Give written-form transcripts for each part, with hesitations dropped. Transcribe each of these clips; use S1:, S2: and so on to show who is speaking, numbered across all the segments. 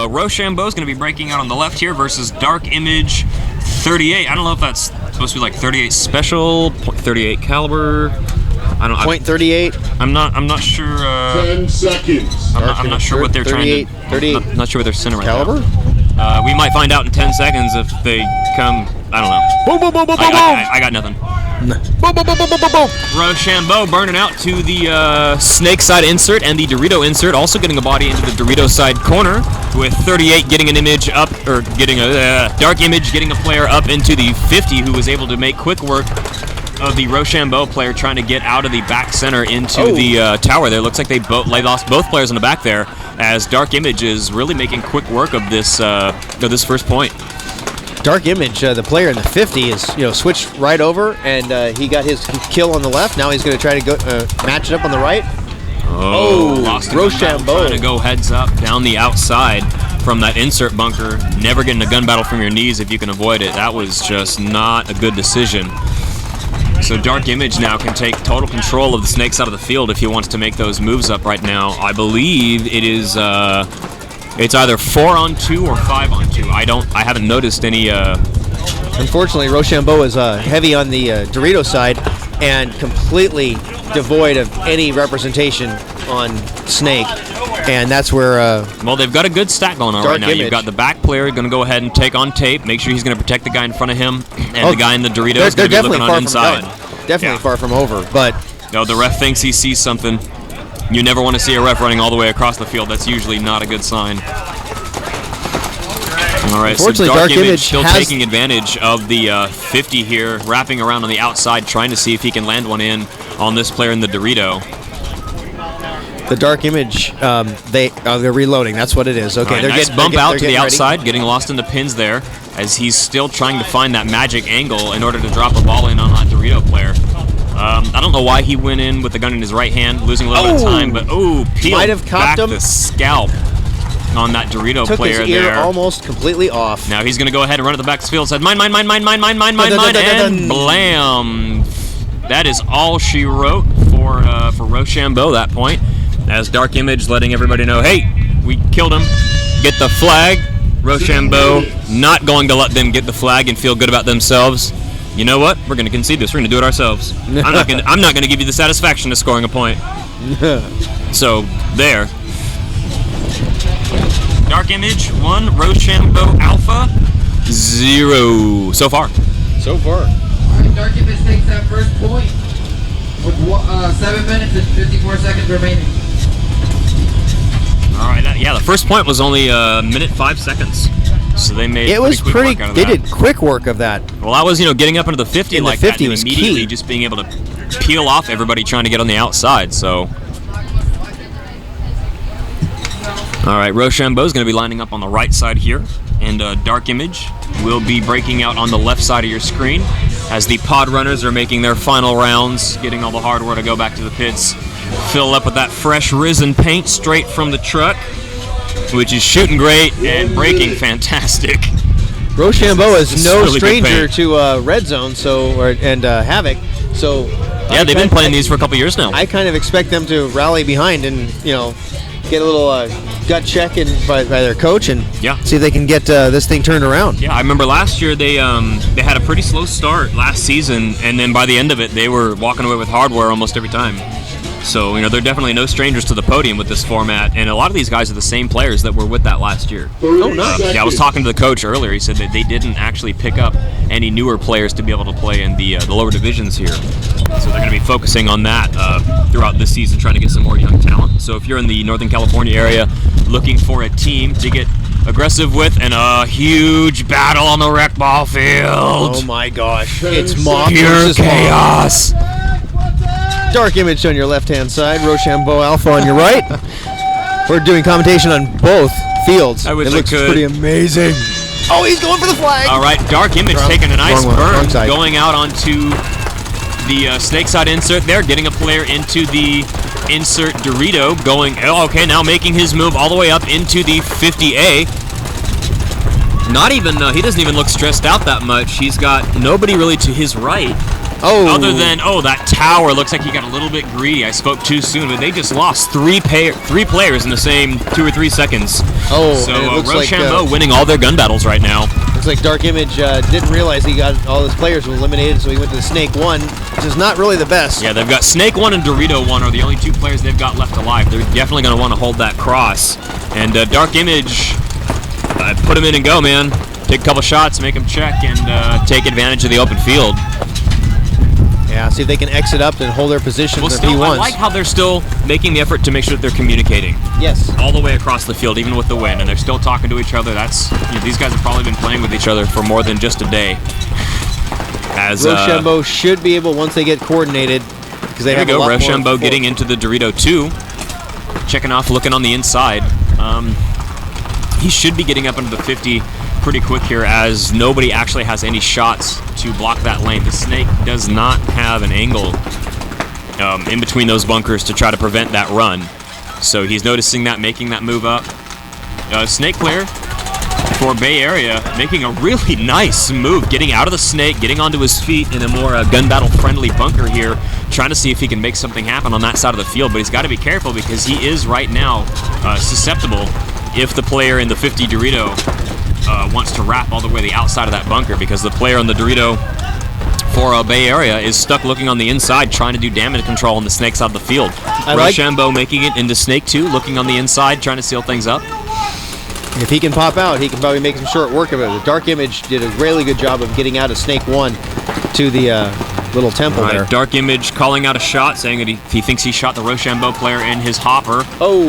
S1: Rochambeau is going to be breaking out on the left here versus Dark Image 38. I don't know if that's supposed to be like 38 special, 38 caliber. I don't.
S2: Point 38.
S1: I'm not sure.
S3: 10 seconds.
S1: I'm not sure what they're trying to.
S2: 38.
S1: Not sure what they're sending right
S2: Caliber?
S1: now. We might find out in 10 seconds if they come. I don't know.
S2: Boom, boom, boom, boom, boom,
S1: I got nothing.
S2: boom, boom, boom, boom, boom, boom.
S1: Rochambeau burning out to the snake side insert and the Dorito insert, also getting a body into the Dorito side corner, with 38 getting an image up, or getting a Dark Image getting a player up into the 50, who was able to make quick work of the Rochambeau player trying to get out of the back center into the tower there. Looks like they lost both players in the back there, as Dark Image is really making quick work of this first point.
S2: Dark Image, the player in the 50, is switched right over, and he got his kill on the left. Now he's going to try to go match it up on the right.
S1: Lost
S2: Rochambeau
S1: trying to go heads up down the outside from that insert bunker. Never getting a gun battle from your knees if you can avoid it. That was just not a good decision. So Dark Image now can take total control of the snake side of the field if he wants to make those moves up right now. I believe it is it's either 4-on-2 or 5-on-2. I haven't noticed any.
S2: Unfortunately, Rochambeau is heavy on the Dorito side and completely devoid of any representation on Snake. And that's where...
S1: well, they've got a good stack going on right now. You've got the back player going to go ahead and take on tape, make sure he's going to protect the guy in front of him, and the guy in the Dorito is going to be looking on inside.
S2: Definitely far from over, but...
S1: No, the ref thinks he sees something. You never want to see a ref running all the way across the field. That's usually not a good sign. All right, so Dark Image still taking advantage of the 50 here, wrapping around on the outside, trying to see if he can land one in on this player in the Dorito.
S2: The Dark Image, they're reloading. That's what it is. Okay,
S1: they're nice bump out to the outside, getting lost in the pins there, as he's still trying to find that magic angle in order to drop a ball in on that Dorito player. I don't know why he went in with the gun in his right hand, losing a little bit of time, but peeled back the scalp on that Dorito player there.
S2: Took his ear almost completely off.
S1: Now he's going to go ahead and run to the back of the field, said mine, and blam. That is all she wrote for Rochambeau that point, as Dark Image letting everybody know, hey, we killed him, get the flag. Rochambeau not going to let them get the flag and feel good about themselves. You know what? We're going to concede this. We're going to do it ourselves. I'm not going to give you the satisfaction of scoring a point. So, there. Dark Image 1, Rochambeau Alpha 0 so far.
S2: So far.
S4: All right, Dark Image takes that first point with 7 minutes and 54 seconds remaining.
S1: All right, the first point was only a minute 5 seconds. So they made quick work out of that.
S2: They did quick work of that.
S1: Well, that was, getting up into the 50 like that, and immediately
S2: key.
S1: Just being able to peel off everybody trying to get on the outside, so. All right, Rochambeau's going to be lining up on the right side here, and Dark Image will be breaking out on the left side of your screen as the pod runners are making their final rounds, getting all the hardware to go back to the pits, fill up with that fresh risen paint straight from the truck, which is shooting great and braking fantastic.
S2: Rochambeau is no really stranger to Red Zone, and HAVOC. So
S1: yeah, they've been playing these for a couple years now.
S2: I kind of expect them to rally behind and get a little gut check by their coach and see if they can get this thing turned around.
S1: Yeah, I remember last year they had a pretty slow start last season, and then by the end of it, they were walking away with hardware almost every time. So, they're definitely no strangers to the podium with this format, and a lot of these guys are the same players that were with that last year.
S2: Oh, no.
S1: Yeah, I was talking to the coach earlier. He said that they didn't actually pick up any newer players to be able to play in the lower divisions here. So they're going to be focusing on that throughout this season, trying to get some more young talent. So if you're in the Northern California area looking for a team to get aggressive with, and a huge battle on the rec ball field.
S2: Oh my gosh. It's mock
S1: pure chaos.
S2: Dark Image on your left-hand side, Rochambeau Alpha on your right. We're doing commentation on both fields.
S1: I wish
S2: it looks
S1: I could.
S2: Pretty amazing. Oh, he's going for the flag.
S1: All right, Dark Image taking a nice burn, going out onto the snake side insert there, getting a player into the insert Dorito, going, now making his move all the way up into the 50A. Not even, he doesn't even look stressed out that much. He's got nobody really to his right.
S2: Oh.
S1: Other than, that tower looks like he got a little bit greedy. I spoke too soon, but they just lost three players in the same 2 or 3 seconds.
S2: Oh,
S1: so
S2: and it looks
S1: Rochambeau
S2: like,
S1: winning all their gun battles right now.
S2: Looks like Dark Image didn't realize he got all his players were eliminated, so he went to the Snake 1, which is not really the best.
S1: Yeah, they've got Snake 1 and Dorito 1 are the only 2 players they've got left alive. They're definitely going to want to hold that cross. And Dark Image, put him in and go, man. Take a couple shots, make him check, and take advantage of the open field.
S2: Yeah, see if they can exit up and hold their position for
S1: Still,
S2: P1s.
S1: I like how they're still making the effort to make sure that they're communicating.
S2: Yes.
S1: All the way across the field, even with the win, and they're still talking to each other. These guys have probably been playing with each other for more than just a day. As
S2: Rochambeau should be able, once they get coordinated, because they have a lot more.
S1: Rochambeau getting into the Dorito 2, checking off, looking on the inside. He should be getting up into the 50 pretty quick here, as nobody actually has any shots to block that lane. The Snake does not have an angle in between those bunkers to try to prevent that run. So he's noticing that, making that move up. Snake player for Bay Area making a really nice move, getting out of the Snake, getting onto his feet in a more gun battle friendly bunker here, trying to see if he can make something happen on that side of the field. But he's got to be careful, because he is right now susceptible if the player in the 50 Dorito wants to wrap all the way the outside of that bunker, because the player on the Dorito for Bay Area is stuck looking on the inside, trying to do damage control on the Snake side of the field. Rochambeau making it into Snake 2, looking on the inside, trying to seal things up.
S2: If he can pop out, he can probably make some short work of it. The Dark Image did a really good job of getting out of Snake 1 to the little temple there.
S1: Dark Image calling out a shot, saying that he thinks he shot the Rochambeau player in his hopper.
S2: Oh,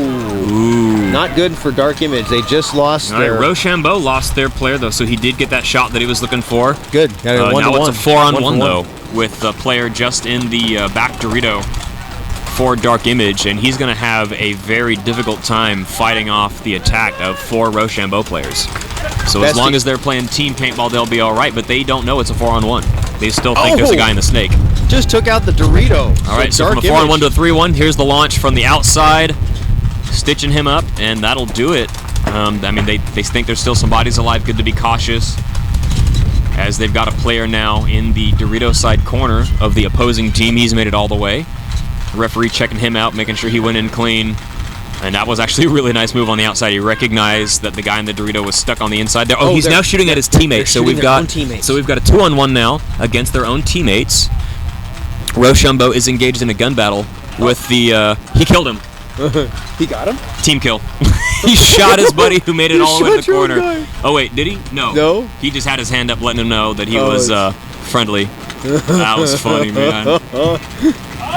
S1: ooh.
S2: Not good for Dark Image. They just lost their...
S1: Rochambeau lost their player, though, so he did get that shot that he was looking for.
S2: Good.
S1: Now it's a 4-on-1, though, with the player just in the back Dorito for Dark Image, and he's going to have a very difficult time fighting off the attack of 4 Rochambeau players. So as long as they're playing team paintball, they'll be all right, but they don't know it's a 4-on-1. They still think there's a guy in the Snake.
S2: Just took out the Dorito.
S1: All right, so from a 4-on-1 to a 3-1, here's the launch from the outside, stitching him up, and that'll do it. I mean, they think there's still some bodies alive. Good to be cautious, as they've got a player now in the Dorito side corner of the opposing team. He's made it all the way. The referee checking him out, making sure he went in clean. And that was actually a really nice move on the outside. He recognized that the guy in the Dorito was stuck on the inside there. Oh, he's now shooting at his teammates. So we've got a 2-on-1 now against their own teammates. Rochambeau is engaged in a gun battle with the... he killed him.
S2: He got him?
S1: Team kill. He shot his buddy who made it all the way to the corner. Oh, wait, did he? No.
S2: No?
S1: He just had his hand up, letting him know that he was friendly. That was funny, man.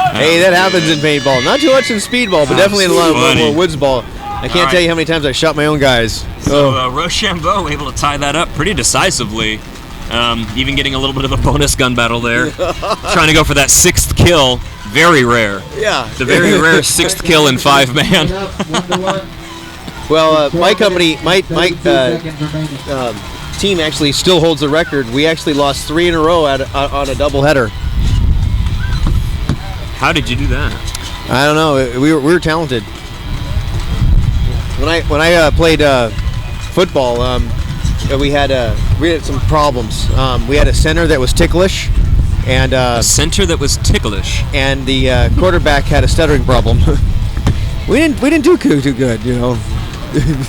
S2: Hey, that happens in paintball. Not too much in speedball, but definitely in a lot more woods ball. I can't tell you how many times I shot my own guys.
S1: So Rochambeau able to tie that up pretty decisively. Even getting a little bit of a bonus gun battle there. Trying to go for that 6th kill. Very rare.
S2: Yeah.
S1: The very rare 6th kill in 5-man.
S2: Well, my company, my team actually still holds the record. We actually lost 3 in a row on a doubleheader.
S1: How did you do that?
S2: I don't know. We were talented. When I played football, we had some problems. We had a center that was ticklish, and
S1: a center that was ticklish,
S2: and the quarterback had a stuttering problem. we didn't do too good, you know.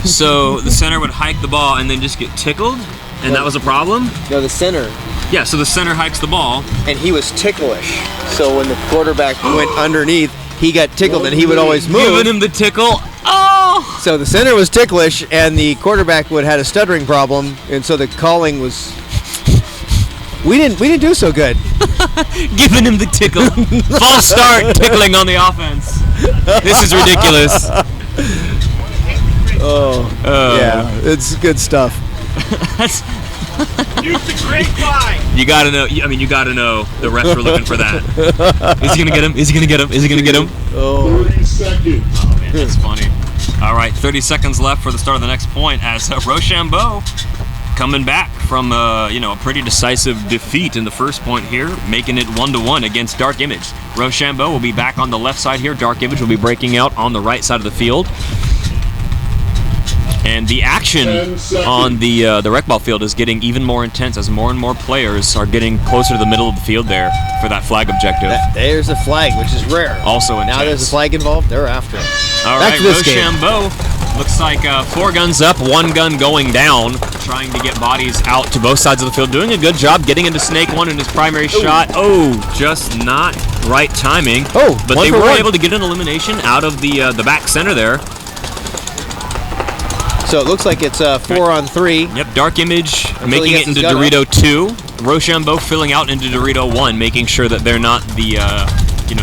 S1: So the center would hike the ball and then just get tickled, and that was a problem?
S2: No, the center.
S1: Yeah, so the center hikes the ball.
S2: And he was ticklish. So when the quarterback went underneath, he got tickled, and he would always move.
S1: Giving him the tickle. Oh!
S2: So the center was ticklish, and the quarterback had a stuttering problem, and so the calling was... We didn't do so good.
S1: Giving him the tickle. False start, tickling on the offense. This is ridiculous.
S2: Yeah, it's good stuff.
S5: Use the grapevine.
S1: You gotta know. I mean, you gotta know. The refs were looking for that. Is he gonna get him? Is he gonna get him? Is he gonna get him?
S3: 30 seconds.
S1: Oh man, that's funny. All right, 30 seconds left for the start of the next point, as Rochambeau coming back from a pretty decisive defeat in the first point here, making it 1-1 against Dark Image. Rochambeau will be back on the left side here. Dark Image will be breaking out on the right side of the field. And the action on the rec ball field is getting even more intense as more and more players are getting closer to the middle of the field there for that flag objective.
S2: There's a flag, which is rare.
S1: Also intense.
S2: Now there's a flag involved, they're after it.
S1: All
S2: Back
S1: right,
S2: to this game.
S1: Rochambeau looks like 4 guns up, 1 gun going down, trying to get bodies out to both sides of the field. Doing a good job getting into Snake 1 in his primary shot. Oh, just not right timing.
S2: Oh,
S1: but they were able to get an elimination out of the back center there.
S2: So it looks like it's 4 on 3.
S1: Yep, Dark Image
S2: Until
S1: making it into Dorito 2. Rochambeau filling out into Dorito 1, making sure that they're not the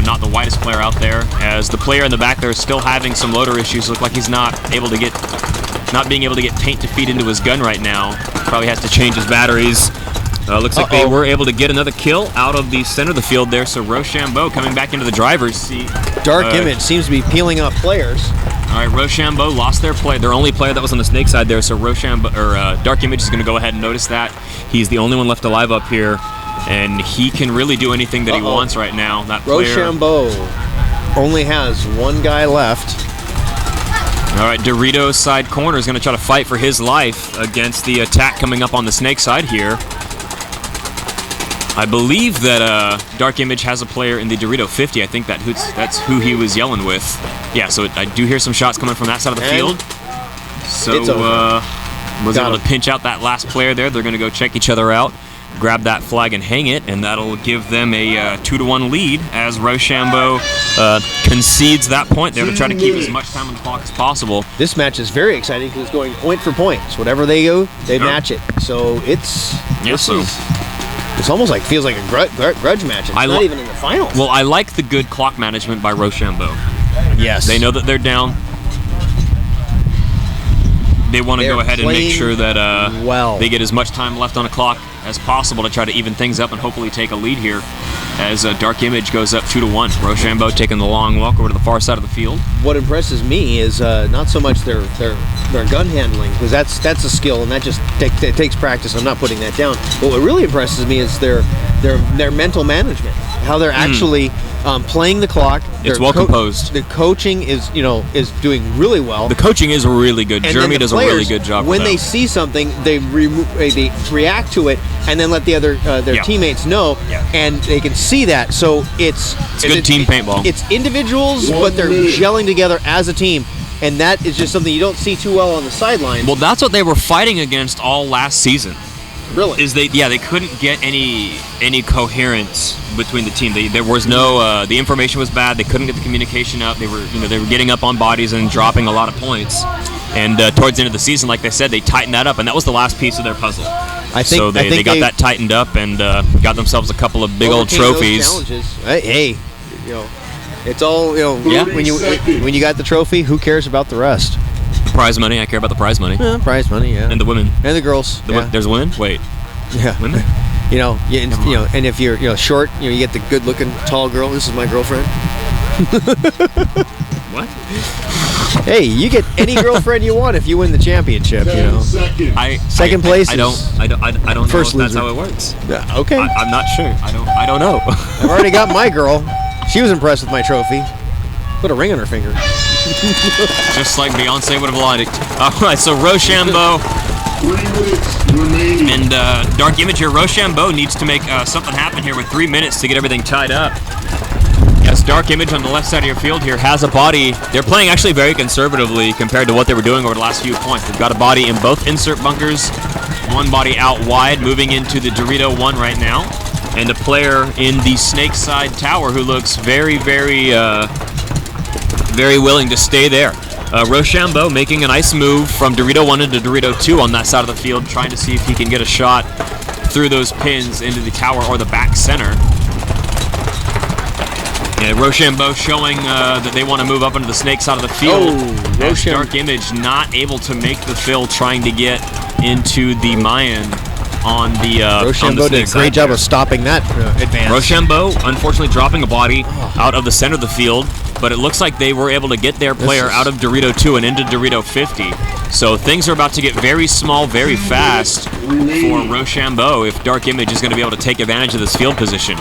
S1: not the widest player out there. As the player in the back there is still having some loader issues. Look like he's not being able to get paint to feed into his gun right now. Probably has to change his batteries. Looks like they were able to get another kill out of the center of the field there. So Rochambeau coming back into the driver's seat.
S2: Dark Image seems to be peeling off players.
S1: All right, Rochambeau lost their only player that was on the Snake side there. So Dark Image is going to go ahead and notice that. He's the only one left alive up here, and he can really do anything that he wants right now. That player.
S2: Rochambeau only has 1 guy left.
S1: All right, Dorito's side corner is going to try to fight for his life against the attack coming up on the Snake side here. I believe that Dark Image has a player in the Dorito 50. I think that's who he was yelling with. Yeah, so I do hear some shots coming from that side of the field. So was able to pinch out that last player there. They're going to go check each other out, grab that flag and hang it, and that'll give them a 2-1 lead as Rochambeau concedes that point there to try to keep as much time on the clock as possible.
S2: This match is very exciting because it's going point for point. So whatever they go, they match it. So it's it's almost like feels like a grudge match. It's not even in the finals.
S1: Well, I like the good clock management by Rochambeau.
S2: Yes.
S1: They know that they're down. They want to go ahead and make sure that they get as much time left on the clock as possible to try to even things up and hopefully take a lead here as Dark Image goes up 2-1. Rochambeau taking the long walk over to the far side of the field.
S2: What impresses me is not so much their gun handling, because that's a skill and that just it takes practice. I'm not putting that down. But what really impresses me is their mental management, how they're actually playing the clock.
S1: It's well composed.
S2: The coaching is doing really well.
S1: The coaching is really good.
S2: And
S1: Jeremy does a really good job.
S2: When they see something, they react to it and then let the other their teammates know, and they can see that. So it's
S1: good team paintball.
S2: It's individuals, but they're gelling together as a team. And that is just something you don't see too well on the sideline.
S1: Well, that's what they were fighting against all last season.
S2: Really?
S1: They couldn't get any coherence between the team. There was no the information was bad. They couldn't get the communication up. They were getting up on bodies and dropping a lot of points. And towards the end of the season, like they said, they tightened that up, and that was the last piece of their puzzle. I think they got that tightened up and got themselves a couple of big old trophies.
S2: Hey, it's all when you got the trophy, who cares about the rest?
S1: Prize money. I care about the prize money.
S2: Yeah, prize money, yeah.
S1: And the women.
S2: And the girls.
S1: There's women? Wait.
S2: Yeah.
S1: Women?
S2: And if you're short, you get the good-looking tall girl. This is my girlfriend.
S1: What?
S2: Hey, you get any girlfriend you want if you win the championship. Second place.
S1: I don't
S2: first
S1: know if that's
S2: loser.
S1: how it works.
S2: Okay.
S1: I'm not sure. I don't know.
S2: I've already got my girl. She was impressed with my trophy. Put a ring on her finger.
S1: Just like Beyonce would have liked. All right, so Rochambeau
S3: 3 minutes remaining.
S1: and Dark Image here. Rochambeau needs to make something happen here with 3 minutes to get everything tied up. As Dark Image on the left side of your field here has a body. They're playing actually very conservatively compared to what they were doing over the last few points. They've got a body in both insert bunkers, one body out wide, moving into the Dorito 1 right now, and a player in the Snake side tower who looks very, very willing to stay there. Rochambeau making a nice move from Dorito 1 into Dorito 2 on that side of the field, trying to see if he can get a shot through those pins into the tower or the back center. Yeah, Rochambeau showing that they want to move up into the Snake side of the field. As Dark Image not able to make the fill, trying to get into the Mayan on the
S2: Rochambeau did a great job of stopping that advance.
S1: Rochambeau, unfortunately, dropping a body out of the center of the field, but it looks like they were able to get their player out of Dorito 2 and into Dorito 50. So things are about to get very small, very fast for Rochambeau if Dark Image is going to be able to take advantage of this field position.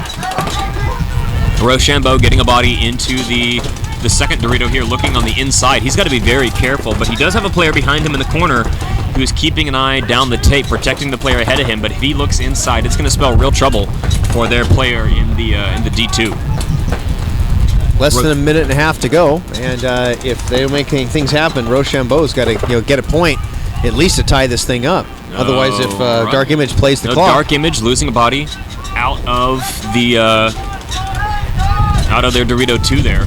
S1: Rochambeau getting a body into the the second Dorito here looking on the inside. He's got to be very careful, but he does have a player behind him in the corner who's keeping an eye down the tape, protecting the player ahead of him. But if he looks inside, it's going to spell real trouble for their player in the D2.
S2: Less than a minute and a half to go, and if they don't make things happen, Rochambeau's got to get a point at least to tie this thing up. Otherwise, if
S1: right.
S2: Dark Image plays the clock,
S1: Dark Image losing a body out of their Dorito 2 there.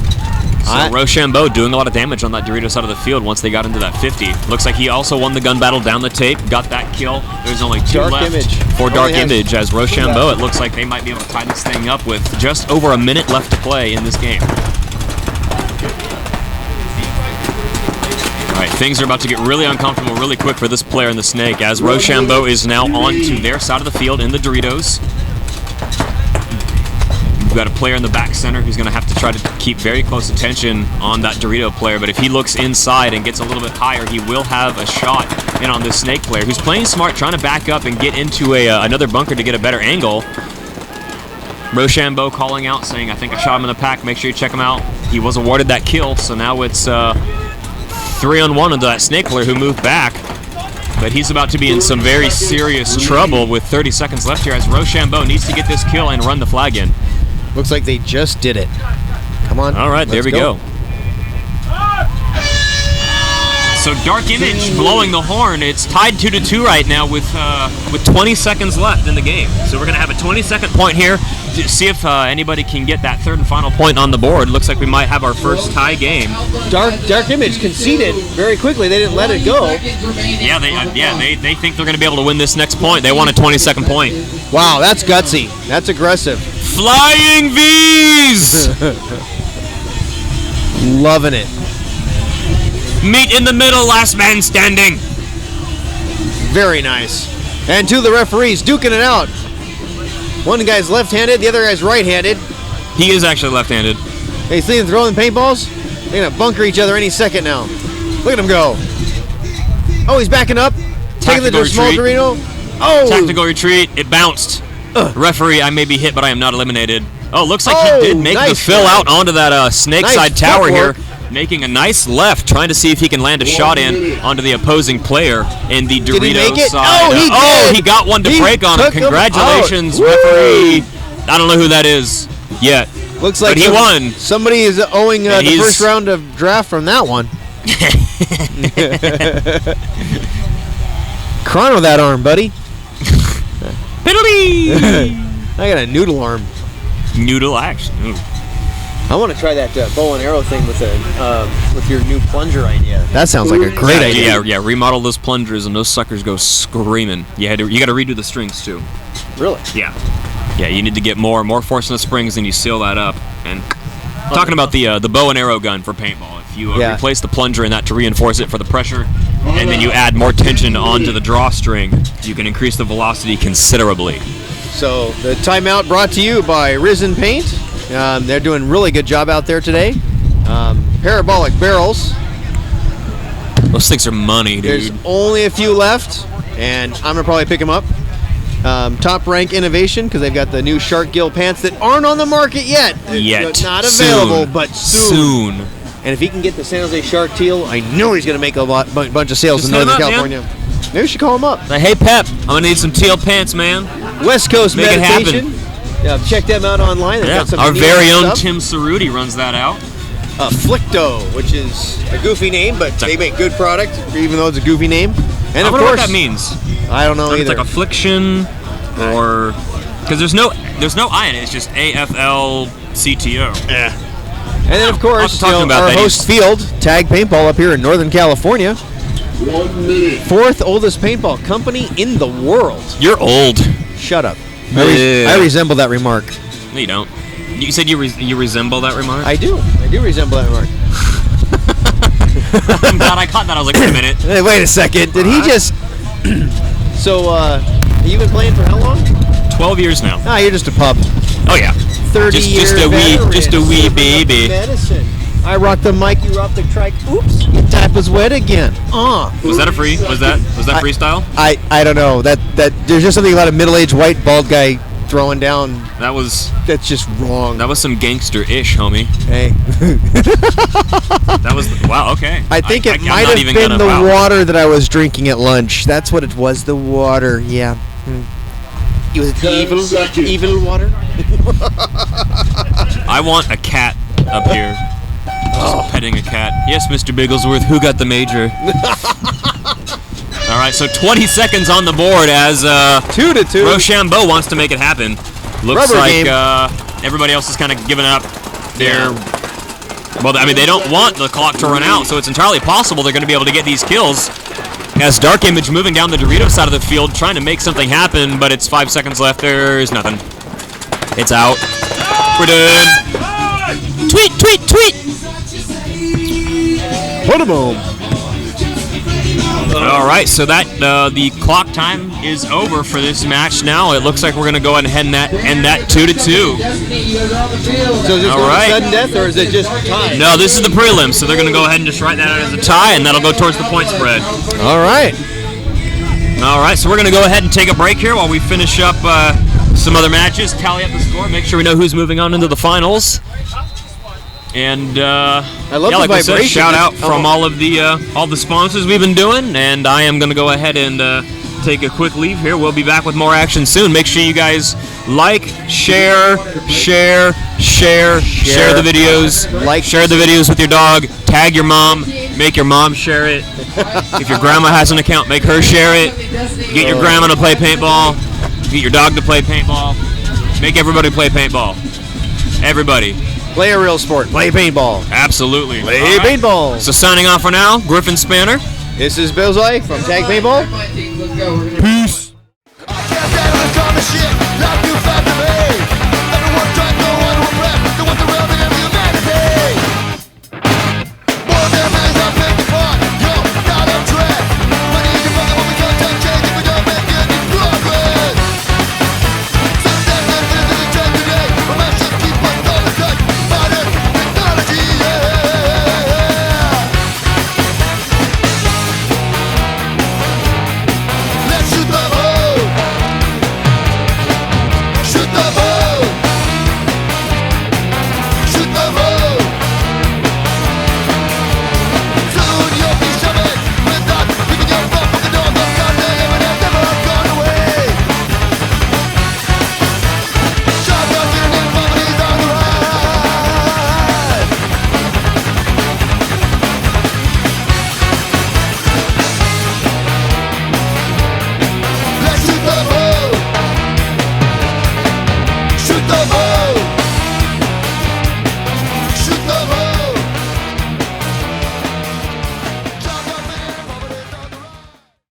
S1: So Rochambeau doing a lot of damage on that Dorito side of the field once they got into that 50. Looks like he also won the gun battle down the tape, got that kill. There's only 2 left for Dark Image as Rochambeau. It looks like they might be able to tie this thing up with just over a minute left to play in this game. All right, things are about to get really uncomfortable really quick for this player in the Snake as Rochambeau is now on to their side of the field in the Doritos. We've got a player in the back center who's going to have to try to keep very close attention on that Dorito player, but if he looks inside and gets a little bit higher, he will have a shot in on this Snake player who's playing smart, trying to back up and get into another bunker to get a better angle. Rochambeau calling out, saying, I think I shot him in the pack, make sure you check him out. He was awarded that kill, so now it's 3-on-1 into that Snake player who moved back. But he's about to be in some very serious trouble with 30 seconds left here as Rochambeau needs to get this kill and run the flag in.
S2: Looks like they just did it. Come on.
S1: All right, there we go. So Dark Image blowing the horn. It's tied 2-2 right now with 20 seconds left in the game. So we're going to have a 20-second point here to see if anybody can get that third and final point on the board. Looks like we might have our first tie game.
S2: Dark Image conceded very quickly. They didn't let it go.
S1: Yeah, they think they're going to be able to win this next point. They want a 20-second point.
S2: Wow, that's gutsy. That's aggressive.
S1: Flying V's!
S2: Loving it.
S1: Meet in the middle, last man standing.
S2: Very nice. And to the referees, duking it out. One guy's left-handed, the other guy's right-handed.
S1: He is actually left-handed.
S2: Hey, see them throwing paintballs? They're going to bunker each other any second now. Look at him go. Oh, he's backing up. Taking the small Dorito. Oh!
S1: Tactical retreat. It bounced. Referee, I may be hit, but I am not eliminated. Oh, looks like he did make the fill out onto that snake side tower here. Making a nice left, trying to see if he can land a shot in onto the opposing player in the Dorito side.
S2: Oh,
S1: he got one to break on him. Congratulations, referee. I don't know who that is yet.
S2: Looks like
S1: he won.
S2: Somebody is owing the first round of draft from that one. Chrono that arm, buddy.
S1: Penalty!
S2: I got a noodle arm.
S1: Noodle action. Ooh.
S2: I want to try that bow and arrow thing with your new plunger idea. That sounds like a great idea.
S1: Yeah. Remodel those plungers and those suckers go screaming. You got to redo the strings too.
S2: Really?
S1: Yeah. Yeah. You need to get more force in the springs, and you seal that up. And talking about the bow and arrow gun for paintball, if you replace the plunger in that to reinforce it for the pressure, and then you add more tension onto the drawstring, you can increase the velocity considerably.
S2: So the timeout brought to you by Risen Paint. They're doing a really good job out there today. Parabolic barrels.
S1: Those things are money, dude.
S2: There's only a few left, and I'm going to probably pick them up. Top rank innovation, because they've got the new shark gill pants that aren't on the market yet. Not available, but soon. And if he can get the San Jose Shark Teal, I know he's going to make a bunch of sales in Northern California. Man. Maybe we should call him up.
S1: Hey, Pep, I'm going to need some teal pants, man.
S2: West Coast Meditation. Check them out online.
S1: Our very own Tim Cerruti runs that out.
S2: Flicto, which is a goofy name, but they make good product, even though it's a goofy name. And
S1: I don't know what that means.
S2: I don't know either.
S1: It's like affliction, or because there's no I in it. It's just AFLCTO.
S2: Yeah. And then of course, our host field, Tag Paintball, up here in Northern California.
S3: 1 minute.
S2: 4th oldest paintball company in the world.
S1: You're old.
S2: Shut up. I resemble that remark.
S1: No, you don't. You said you resemble that remark?
S2: I do resemble that remark.
S1: I'm glad I caught that. I was like, wait a minute.
S2: Hey, wait a second. Did he just... So, you've been playing for how long?
S1: 12 years now.
S2: Ah, you're just a pup.
S1: Oh, yeah.
S2: 30 years
S1: just a wee baby.
S2: Medicine. I rock the mic, you rock the trike. Oops, your tap is wet again.
S1: Was that a free? Was that freestyle?
S2: I don't know. That there's just something about a middle-aged white bald guy throwing down. That's just wrong.
S1: That was some gangster-ish, homie.
S2: Hey.
S1: That was wow. Okay.
S2: I think it
S1: I'm
S2: might
S1: not
S2: have
S1: even
S2: been
S1: gonna-
S2: the
S1: wow.
S2: water that I was drinking at lunch. That's what it was. The water. Yeah. It was
S3: 10 seconds.
S2: evil water.
S1: I want a cat up here. Just petting a cat. Yes, Mr. Bigglesworth, who got the major? All right, so 20 seconds on the board as
S2: 2-2.
S1: Rochambeau wants to make it happen. Looks
S2: Rubber
S1: like
S2: game.
S1: everybody else is kind of giving up their... Well, I mean, they don't want the clock to run out, so it's entirely possible they're going to be able to get these kills. As Dark Image moving down the Dorito side of the field, trying to make something happen, but it's 5 seconds left. There's nothing. It's out. We're done. Tweet, tweet, tweet!
S2: Put 'em home.
S1: All right, so that the clock time is over for this match now. It looks like we're going to go ahead and end that 2-2.
S4: Destiny, you guys are on the field.
S2: So is this
S1: All
S2: going
S1: right.
S2: to sudden death, or is it just time?
S1: No, this is the prelim, so they're going to go ahead and just write that out as a tie, and that'll go towards the point spread.
S2: All right.
S1: All right, so we're going to go ahead and take a break here while we finish up some other matches, tally up the score, make sure we know who's moving on into the finals. And
S2: I love
S1: yeah,
S2: the
S1: like I said,
S2: vibration.
S1: shout out from all the sponsors we've been doing, and I am going to go ahead and take a quick leave here. We'll be back with more action soon. Make sure you guys like, share the videos, share the videos with your dog, tag your mom, make your mom share it. If your grandma has an account, make her share it. Get your grandma to play paintball. Get your dog to play paintball. Make everybody play paintball. Everybody.
S2: Play a real sport. Play paintball.
S1: Absolutely.
S2: Play
S1: All right.
S2: paintball.
S1: So signing off for now, Griffin Spanner.
S2: This is Bullseye from Tag Paintball.
S4: Let's go.
S1: Peace.
S5: I can't stand on the shit like you